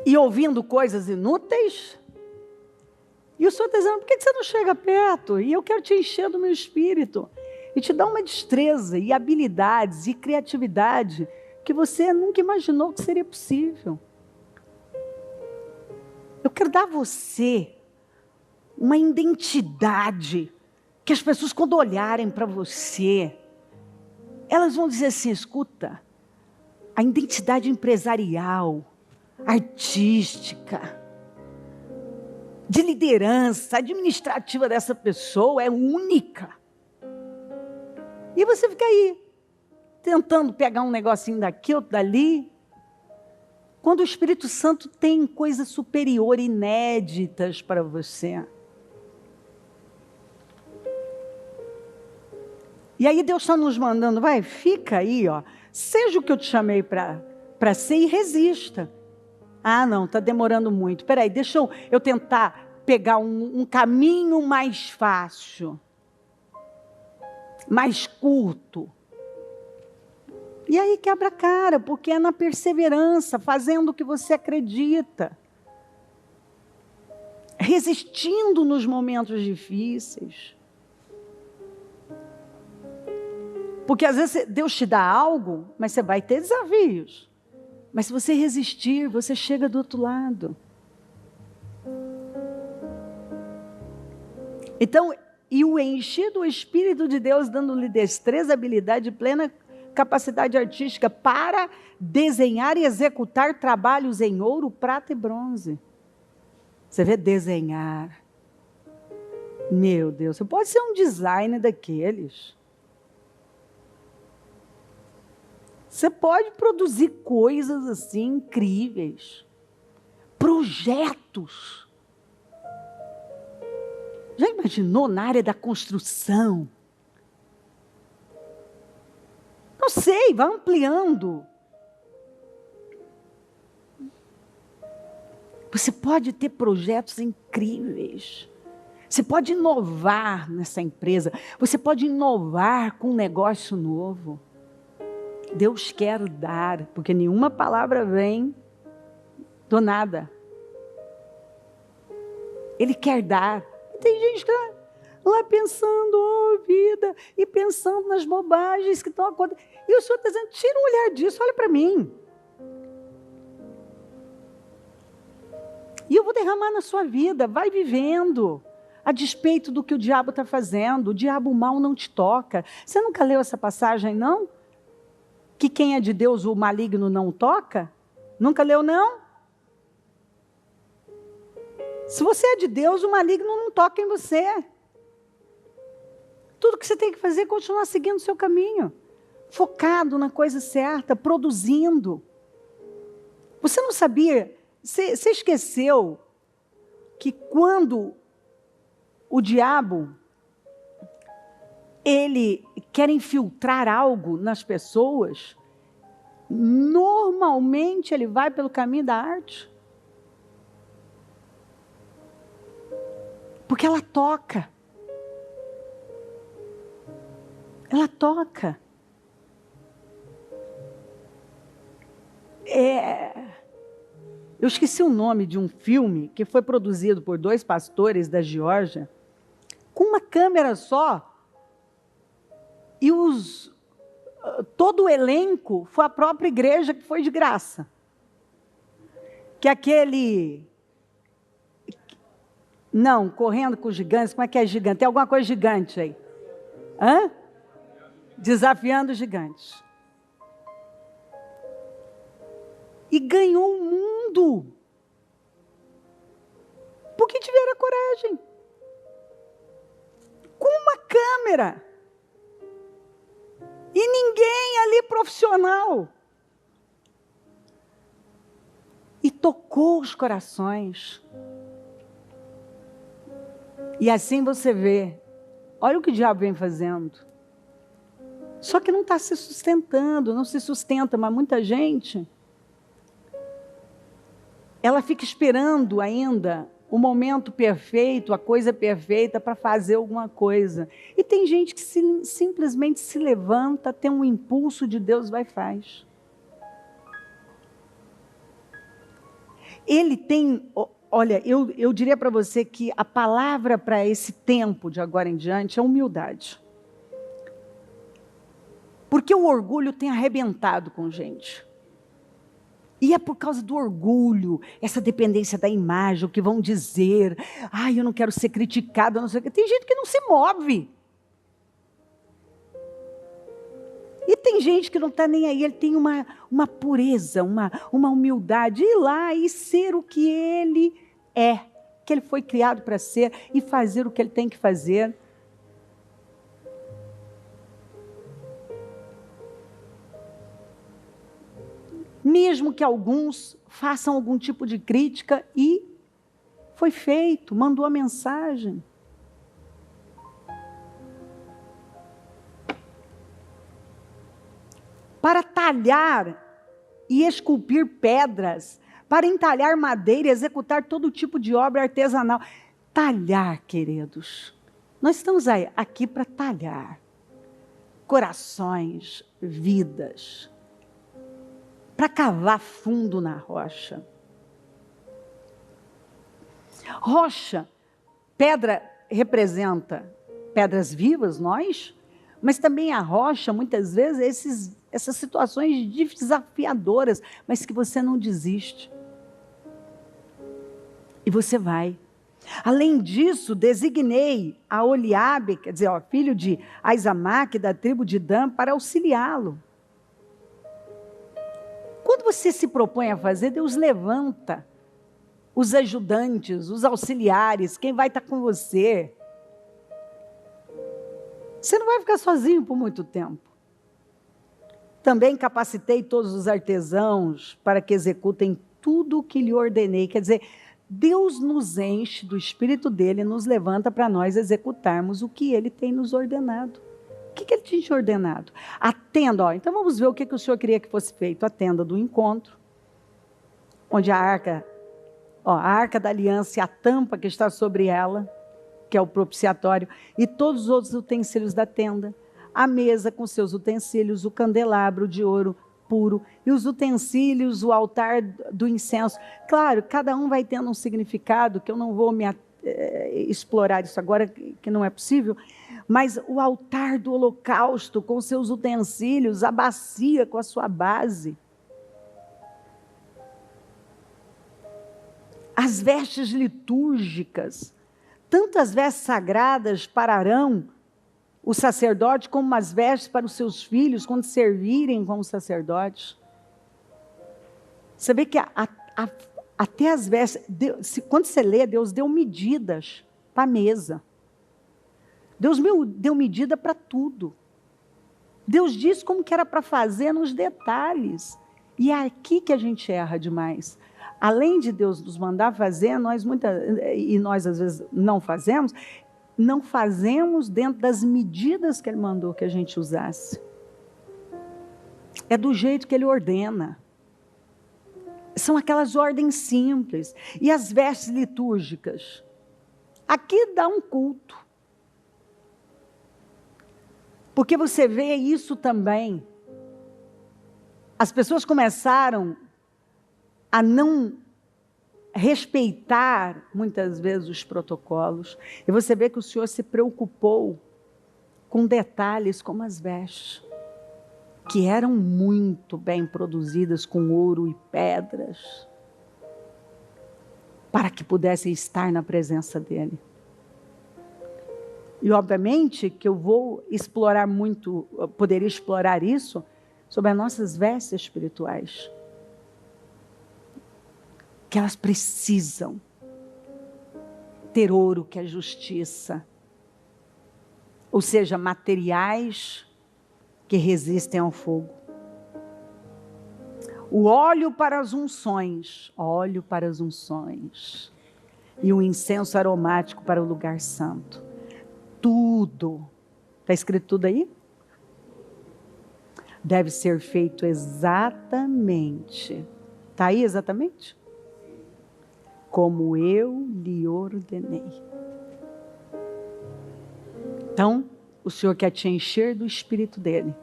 E ouvindo coisas inúteis. E o Senhor está dizendo: por que você não chega perto? E eu quero te encher do meu espírito. E te dar uma destreza, e habilidades, e criatividade, que você nunca imaginou que seria possível. Eu quero dar a você uma identidade, que as pessoas, quando olharem para você, elas vão dizer assim: escuta, a identidade empresarial, artística, de liderança, administrativa dessa pessoa é única. E você fica aí, tentando pegar um negocinho daqui, outro dali, quando o Espírito Santo tem coisas superiores, inéditas para você. E aí Deus está nos mandando: vai, fica aí, ó, seja o que eu te chamei para ser e resista. Ah, não, está demorando muito. Espera aí, deixa eu tentar pegar um caminho mais fácil, mais curto. E aí quebra a cara, porque é na perseverança, fazendo o que você acredita, resistindo nos momentos difíceis. Porque às vezes Deus te dá algo, mas você vai ter desafios. Mas se você resistir, você chega do outro lado. Então, e o encher do Espírito de Deus, dando-lhe destreza, habilidade, plena capacidade artística para desenhar e executar trabalhos em ouro, prata e bronze. Você vê, desenhar. Meu Deus, você pode ser um designer daqueles. Você pode produzir coisas assim incríveis. Projetos. Já imaginou na área da construção? Não sei, vai ampliando. Você pode ter projetos incríveis. Você pode inovar nessa empresa. Você pode inovar com um negócio novo. Deus quer dar, porque nenhuma palavra vem do nada. Ele quer dar. E tem gente que está lá pensando, oh vida, e pensando nas bobagens que estão acontecendo. E o Senhor está dizendo, tira um olhar disso, olha para mim. E eu vou derramar na sua vida, vai vivendo. A despeito do que o diabo está fazendo, o diabo mal não te toca. Você nunca leu essa passagem, não? Que quem é de Deus, o maligno não toca? Nunca leu, não? Se você é de Deus, o maligno não toca em você. Tudo que você tem que fazer é continuar seguindo o seu caminho. Focado na coisa certa, produzindo. Você não sabia, você esqueceu que quando o diabo, ele quer infiltrar algo nas pessoas, normalmente ele vai pelo caminho da arte. Porque ela toca. Ela toca. Eu esqueci o nome de um filme que foi produzido por 2 pastores da Geórgia, com uma câmera só, e todo o elenco foi a própria igreja, que foi de graça. Que aquele... Não, correndo com os gigantes, como é que é gigante? Tem alguma coisa gigante aí? Hã? Desafiando os gigantes. E ganhou o mundo. Porque tiveram a coragem. Com uma câmera. E ninguém ali profissional. E tocou os corações. E assim você vê. Olha o que o diabo vem fazendo. Só que não está se sustentando, não se sustenta, mas muita gente, ela fica esperando ainda o momento perfeito, a coisa perfeita para fazer alguma coisa. E tem gente que simplesmente se levanta, tem um impulso de Deus, vai e faz. Ele tem, olha, eu diria para você que a palavra para esse tempo de agora em diante é humildade. Porque o orgulho tem arrebentado com gente. E é por causa do orgulho, essa dependência da imagem, o que vão dizer. Ai, eu não quero ser criticado, não sei o quê. Tem gente que não se move. E tem gente que não está nem aí, ele tem uma pureza, uma humildade. Ir lá e ser o que ele é, que ele foi criado para ser, e fazer o que ele tem que fazer. Mesmo que alguns façam algum tipo de crítica, e foi feito, mandou a mensagem. Para talhar e esculpir pedras, para entalhar madeira e executar todo tipo de obra artesanal. Talhar, queridos. Nós estamos aqui para talhar corações, vidas, para cavar fundo na rocha. Rocha, pedra representa pedras vivas, nós, mas também a rocha, muitas vezes, essas situações desafiadoras, mas que você não desiste. E você vai. Além disso, designei a Oliabe, quer dizer, filho de Aizamaque, da tribo de Dan, para auxiliá-lo. Quando você se propõe a fazer, Deus levanta os ajudantes, os auxiliares, quem vai estar com você. Você não vai ficar sozinho por muito tempo. Também capacitei todos os artesãos para que executem tudo o que lhe ordenei. Quer dizer, Deus nos enche do Espírito dele e nos levanta para nós executarmos o que ele tem nos ordenado. O que ele tinha ordenado? A tenda, ó, então vamos ver o que o Senhor queria que fosse feito. A tenda do encontro, onde a arca da aliança e a tampa que está sobre ela, que é o propiciatório, e todos os outros utensílios da tenda. A mesa com seus utensílios, o candelabro de ouro puro, e os utensílios, o altar do incenso. Claro, cada um vai tendo um significado, que eu não vou explorar isso agora, que não é possível, mas o altar do holocausto com seus utensílios, a bacia com a sua base, as vestes litúrgicas, tanto as vestes sagradas para Arão, o sacerdote, como as vestes para os seus filhos, quando servirem como sacerdotes. Você vê que até as vestes, quando você lê, Deus deu medidas para a mesa. Deus deu medida para tudo. Deus disse como que era para fazer nos detalhes. E é aqui que a gente erra demais. Além de Deus nos mandar fazer, nós às vezes não fazemos dentro das medidas que Ele mandou que a gente usasse. É do jeito que Ele ordena. São aquelas ordens simples. E as vestes litúrgicas? Aqui dá um culto. Porque você vê isso também. As pessoas começaram a não respeitar, muitas vezes, os protocolos. E você vê que o Senhor se preocupou com detalhes como as vestes, que eram muito bem produzidas com ouro e pedras, para que pudessem estar na presença dEle. E, obviamente, que eu vou explorar muito, poderia explorar isso, sobre as nossas vestes espirituais. Que elas precisam ter ouro, que é justiça. Ou seja, materiais que resistem ao fogo. O óleo para as unções, e o incenso aromático para o lugar santo. Tudo, está escrito tudo aí? Deve ser feito exatamente. Está aí exatamente? Como eu lhe ordenei. Então, o Senhor quer te encher do Espírito dEle,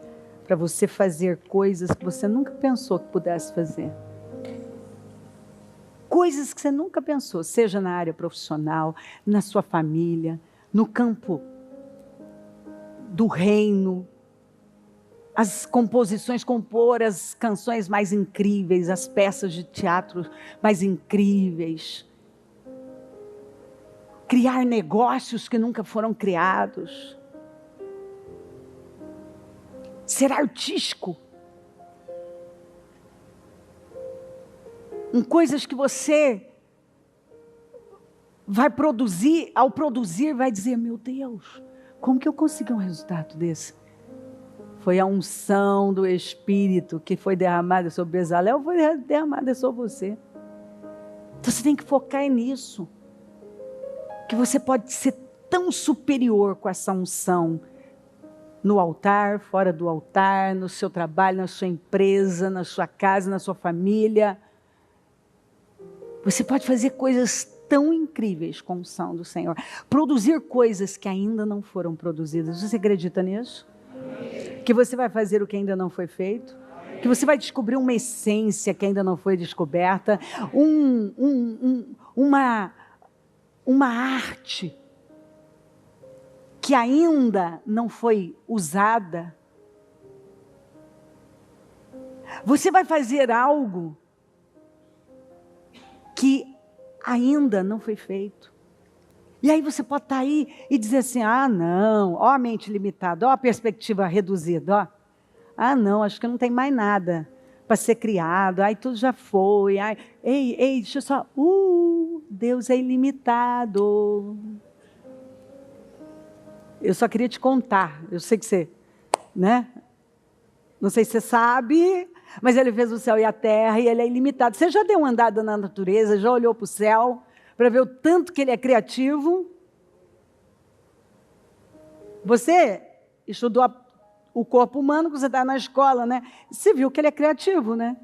para você fazer coisas que você nunca pensou que pudesse fazer. Coisas que você nunca pensou, seja na área profissional, na sua família, no campo do reino, as composições, compor as canções mais incríveis, as peças de teatro mais incríveis, criar negócios que nunca foram criados, ser artístico, em coisas que você vai produzir, ao produzir vai dizer, meu Deus, como que eu consegui um resultado desse? Foi a unção do Espírito que foi derramada sobre Bezalel, foi derramada sobre você. Então você tem que focar nisso. Que você pode ser tão superior com essa unção. No altar, fora do altar, no seu trabalho, na sua empresa, na sua casa, na sua família. Você pode fazer coisas tão incríveis com a unção do Senhor. Produzir coisas que ainda não foram produzidas. Você acredita nisso? Que você vai fazer o que ainda não foi feito, que você vai descobrir uma essência que ainda não foi descoberta, uma arte que ainda não foi usada. Você vai fazer algo que ainda não foi feito. E aí você pode estar aí e dizer assim, não, ó a mente limitada, ó a perspectiva reduzida, ó. Não, acho que não tem mais nada para ser criado, tudo já foi, ei, deixa eu só, Deus é ilimitado. Eu só queria te contar, eu sei que você, né? Não sei se você sabe, mas Ele fez o céu e a terra e Ele é ilimitado. Você já deu uma andada na natureza, já olhou para o céu, para ver o tanto que Ele é criativo? Você estudou o corpo humano, que você está na escola, né? Você viu que ele é criativo, né?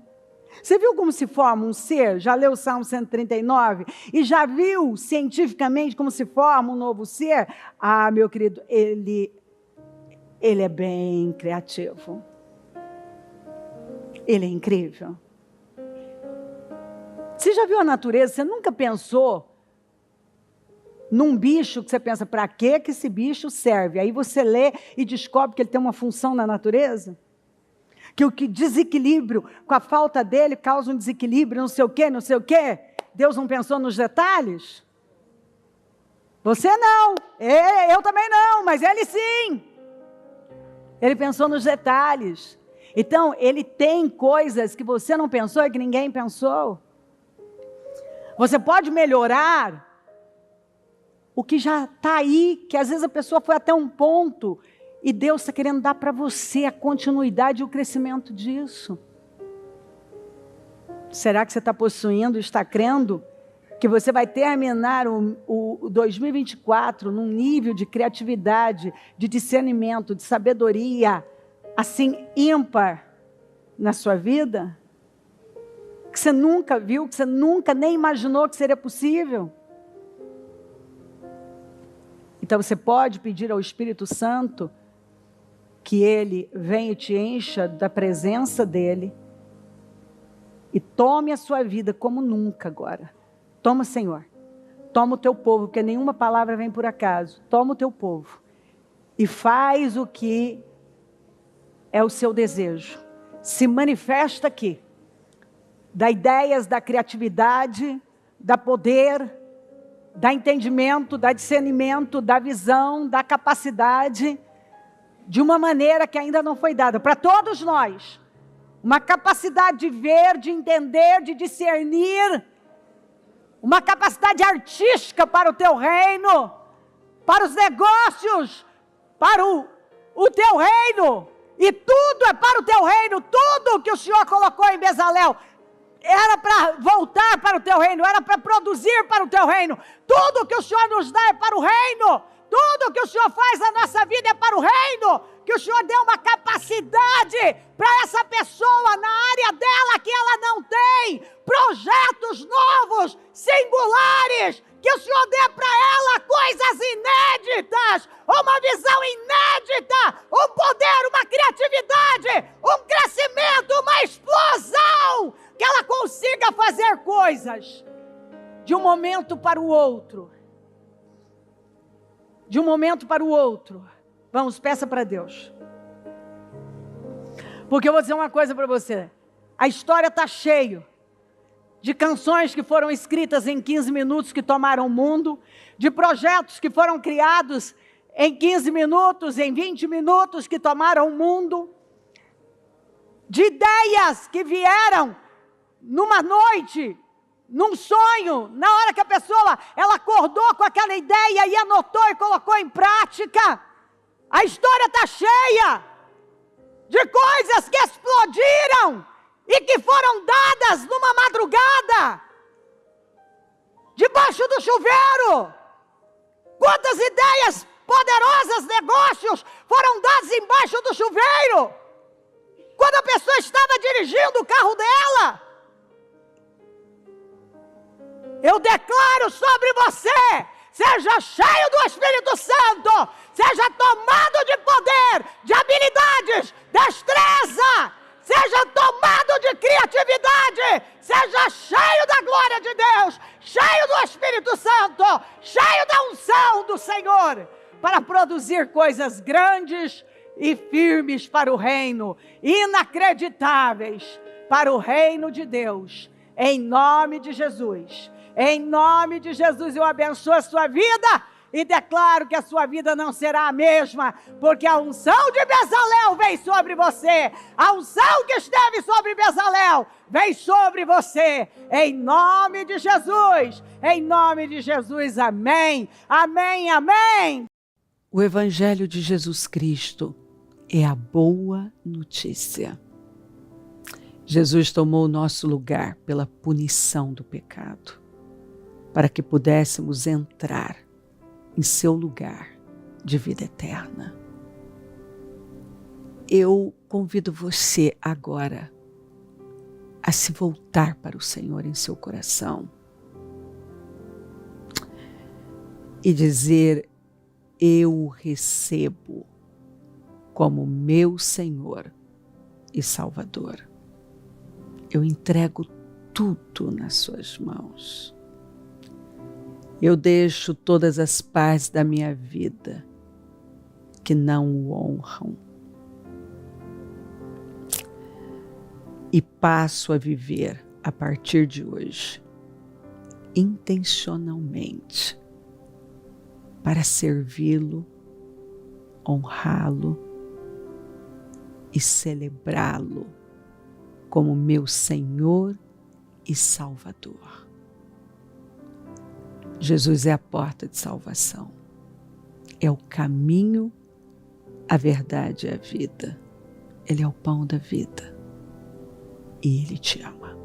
Você viu como se forma um ser? Já leu o Salmo 139? E já viu cientificamente como se forma um novo ser? Ah, meu querido, ele é bem criativo. Ele é incrível. Você já viu a natureza? Você nunca pensou num bicho que você pensa, para que esse bicho serve? Aí você lê e descobre que ele tem uma função na natureza? Que o que desequilíbrio, com a falta dele, causa um desequilíbrio, não sei o quê, não sei o quê. Deus não pensou nos detalhes? Você não, eu também não, mas ele sim. Ele pensou nos detalhes. Então, ele tem coisas que você não pensou e que ninguém pensou. Você pode melhorar o que já está aí, que às vezes a pessoa foi até um ponto e Deus está querendo dar para você a continuidade e o crescimento disso. Será que você está possuindo, está crendo que você vai terminar o 2024 num nível de criatividade, de discernimento, de sabedoria, assim, ímpar na sua vida? Que você nunca viu, que você nunca nem imaginou que seria possível? Então você pode pedir ao Espírito Santo que Ele venha e te encha da presença dEle e tome a sua vida como nunca agora. Toma, Senhor. Toma o teu povo, porque nenhuma palavra vem por acaso. Toma o teu povo e faz o que é o seu desejo. Se manifesta aqui. Dá ideias, da criatividade, dá poder, dá entendimento, dá discernimento, dá visão, dá capacidade, de uma maneira que ainda não foi dada para todos nós. Uma capacidade de ver, de entender, de discernir, uma capacidade artística para o teu reino, para os negócios, para o teu reino, e tudo é para o teu reino, tudo que o Senhor colocou em Bezalel, era para voltar para o teu reino, era para produzir para o teu reino, tudo que o Senhor nos dá é para o reino, tudo que o Senhor faz na nossa vida é para o reino, que o Senhor dê uma capacidade para essa pessoa na área dela que ela não tem, projetos novos, singulares, que o Senhor dê para ela coisas inéditas, uma visão inédita, um poder, uma criatividade, um crescimento, uma explosão, que ela consiga fazer coisas de um momento para o outro. De um momento para o outro. Vamos, peça para Deus. Porque eu vou dizer uma coisa para você. A história está cheia de canções que foram escritas em 15 minutos que tomaram o mundo, de projetos que foram criados em 15 minutos, em 20 minutos que tomaram o mundo, de ideias que vieram numa noite, num sonho, na hora que a pessoa, ela acordou com aquela ideia e anotou e colocou em prática. A história está cheia de coisas que explodiram e que foram dadas numa madrugada, debaixo do chuveiro. Quantas ideias poderosas, negócios foram dados embaixo do chuveiro, quando a pessoa estava dirigindo o carro dela. Eu declaro sobre você, seja cheio do Espírito Santo, seja tomado de poder, de habilidades, destreza, seja tomado de criatividade, seja cheio da glória de Deus, cheio do Espírito Santo, cheio da unção do Senhor, para produzir coisas grandes e firmes para o reino, inacreditáveis para o reino de Deus, em nome de Jesus. Em nome de Jesus, eu abençoo a sua vida e declaro que a sua vida não será a mesma, porque a unção de Bezalel vem sobre você, a unção que esteve sobre Bezalel vem sobre você, em nome de Jesus, amém, amém, amém. O Evangelho de Jesus Cristo é a boa notícia. Jesus tomou o nosso lugar pela punição do pecado, para que pudéssemos entrar em seu lugar de vida eterna. Eu convido você agora a se voltar para o Senhor em seu coração e dizer: eu o recebo como meu Senhor e Salvador. Eu entrego tudo nas suas mãos. Eu deixo todas as partes da minha vida que não o honram e passo a viver a partir de hoje intencionalmente para servi-lo, honrá-lo e celebrá-lo como meu Senhor e Salvador. Jesus é a porta de salvação, é o caminho, a verdade e a vida. Ele é o pão da vida e Ele te ama.